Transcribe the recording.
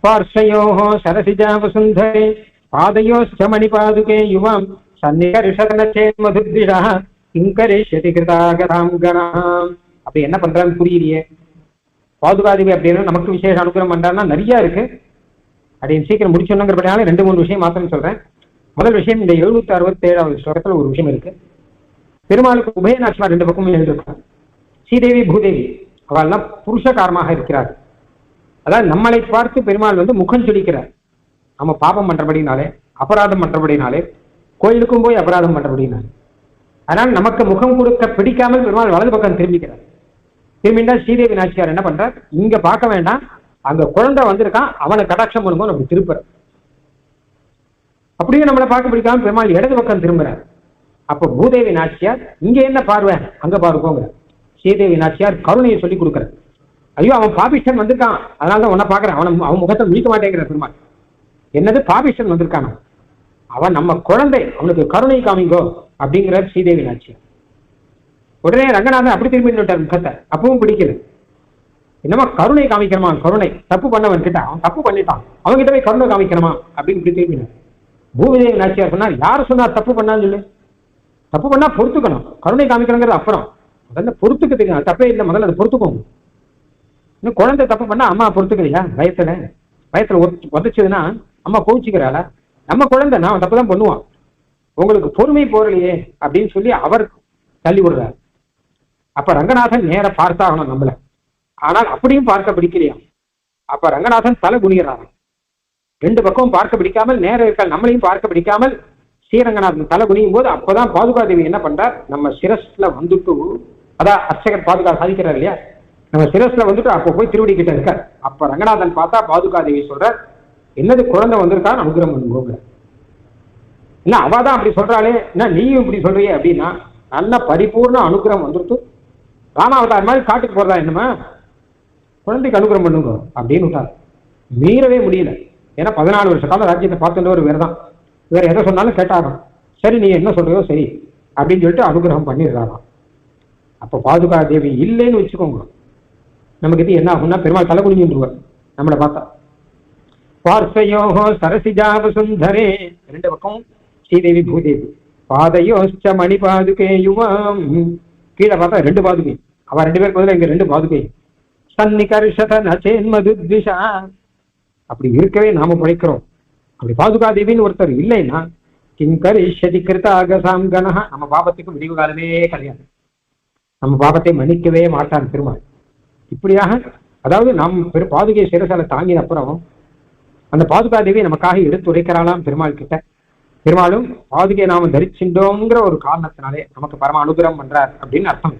பார்ஷயோஹோ சரசிஜா வசுந்தரே பாதையோச்ச மணிபாதுகே யுவாம் சன்னிகர்ஷதனச்சேன் மதுத்விஷா கிங்கரிஷ்யதி கிருதாகராம் கணாம். அப்படி என்ன பண்றான்னு புரியலையே. பாதுகாதேவி அப்படின்னா நமக்கு விசேஷ அனுகிரகம் பண்றான்னா நிறைய இருக்கு. அப்படின்னு சீக்கிரம் முடிச்சோங்கிறபடினால 2-3 விஷயம் மாத்திரம் சொல்றேன். முதல் விஷயம், இந்த 767வது ஸ்லோகத்துல ஒரு விஷயம் இருக்கு. பெருமாளுக்கு உபயநாச்சிமார் 2 பக்கமும் எழுந்திருக்காங்க. ஸ்ரீதேவி பூதேவி அவெல்லாம் புருஷகாரமாக இருக்கிறார். அதாவது நம்மளை பார்த்து பெருமாள் முகம் சுளிக்கிறார். நம்ம பாபம் பண்றபடினாலே, அபராதம் பண்றபடினாலே, கோயிலுக்கும் போய் அபராதம் பண்றபடினாலே, அதனால் நமக்கு முகம் கொடுக்க பிடிக்காமல் பெருமாள் வலது பக்கம் திரும்பிக்கிறார். திரும்பிண்டா ஸ்ரீதேவி நாச்சியார் என்ன பண்றார், இங்க பார்க்க வேண்டாம், அங்க குழந்தை வந்திருக்கான், அவனை கடாட்சம் பண்ணும்போது நம்ம திருப்புற. அப்படியே நம்மளை பார்க்க பிடிக்காம பெருமாள் இடது பக்கம் திரும்புறார். அப்போ பூதேவி நாச்சியார் இங்க என்ன பார்வை, அங்க பாருக்கோங்க. ஸ்ரீதேவி நாச்சியார் கருணையை சொல்லி கொடுக்குறார். ஐயோ, அவன் பாபிஷ்டன் வந்திருக்கான், அதனாலதான் உன்னை பாக்குறேன், அவன் முகத்தை முடிக்க மாட்டேங்கிற பெருமாள். என்னது பாபிஷ்டன் வந்திருக்கான், அவன் நம்ம குழந்தை, அவனுக்கு கருணை காமிங்கோ அப்படிங்கிற ஸ்ரீதேவி நாச்சியார். உடனே ரங்கநாதன் அப்படி திரும்பி விட்டார் முகத்தை. அப்பவும் பிடிக்கல. என்னமா கருணை காமிக்கணுமா, கருணை தப்பு பண்ணவன் கிட்ட, அவன் தப்பு பண்ணிட்டான், அவன்கிட்ட போய் கருணை காமிக்கணுமா அப்படின்னு இப்படி திரும்பினார். பூமிதேவி நாச்சியார் சொன்னார், யாரு சொன்னா தப்பு பண்ணான்னு சொல்லு, தப்பு பண்ணா பொறுத்துக்கணும், கருணை காமிக்கணுங்கிறது அப்புறம், முதல்ல பொறுத்துக்க தெரியும், தப்பே இல்லை, முதல்ல அதை பொறுத்துக்கோங்க. இன்னும் குழந்தை தப்பு பண்ணா அம்மா பொறுத்துக்கலையா, வயத்துல உதச்சதுன்னா அம்மா கோவிச்சுக்கிறாளா, நம்ம குழந்தை நான் தப்பு தான் பண்ணுவான், உங்களுக்கு பொறுமை போறலையே அப்படின்னு சொல்லி அவர் தள்ளி விடுறார். அப்ப ரங்கநாதன் நேர பார்த்தாகணும் நம்மள, ஆனால் அப்படியும் பார்க்க பிடிக்கலையா. அப்ப ரங்கநாதன் தலை குனிகிறார். 2 பக்கமும் பார்க்க பிடிக்காமல், நேர இருக்க நம்மளையும் பார்க்க பிடிக்காமல் ஸ்ரீரங்கநாதன் தலை குனியும் போது அப்பதான் பாதுகாதேவி என்ன பண்றார், நம்ம சிரஸ்ல வந்துட்டு, அதான் அர்ச்சகர் பாதுகா சாதிக்கிறார் இல்லையா, நம்ம சிரஸ்ல வந்துட்டு அப்போ போய் திருவடி கிட்ட இருக்கார். அப்ப ரங்கநாதன் பார்த்தா பாதுகாதேவி சொல்றார், என்னது குழந்தை வந்திருக்கான்னு அனுகிரகம் பண்ணுங்க. இல்ல அவதான் அப்படி சொல்றாளே, என்ன நீயும் இப்படி சொல்றியே அப்படின்னா, நல்ல பரிபூர்ண அனுகிரகம் வந்துட்டு ராமாவதார் மாதிரி காட்டுக்கு போறதா என்னமா, குழந்தைக்கு அனுகிரகம் பண்ணுங்க அப்படின்னு விட்டார். மீறவே முடியல. ஏன்னா 14 வருஷ காலம் ராஜ்யத்தை பார்த்துட்டு வேறு தான், வேற எதை சொன்னாலும் கேட்டாராம். சரி நீ என்ன சொல்றியோ சரி அப்படின்னு சொல்லிட்டு அனுகிரகம் பண்ணிடுறாராம். அப்ப பாதுகா தேவி இல்லைன்னு வச்சுக்கோங்க, நமக்கு இது என்ன ஆகும்னா பெருமாள் தலை குனிஞ்சுருவார் நம்மளை பார்த்தா. பார்த்தையோஹோ சரசிஜாவ சுந்தரே, 2 பக்கம் ஸ்ரீதேவி பூதேவி. பாதையோச்ச மணி பாதுகே யுவாம், கீழே பார்த்தா 2 பாதுகை, அவ 2 பேருக்கு பதில் இங்க 2 பாதுகை. சன்னிகர்ஷத நச்சேன் மதுத்விஷா, அப்படி இருக்கவே நாம படைக்கிறோம். அப்படி பாதுகா தேவின்னு ஒருத்தர் இல்லைன்னா கிங்கரிஷ்யதி கிருதாகசாம் கணஹ, நம்ம பாபத்துக்கு விடிவு காலமே கிடையாது, நம்ம பாபத்தை மன்னிக்கவே மாட்டான் பெருமாள். இப்படியாக அதாவது நாம் பாதுகை சிரசால தாங்கின அப்புறம் அந்த பாதுகா தேவி நமக்காக எடுத்துரைக்கிறாளாம் பெருமாள் கிட்ட. பெருமாளும் பாதுகை நாம தரிச்சின்றோங்கிற ஒரு காரணத்தினாலே நமக்கு பரம அனுகிரகம் பண்றார் அப்படின்னு அர்த்தம்.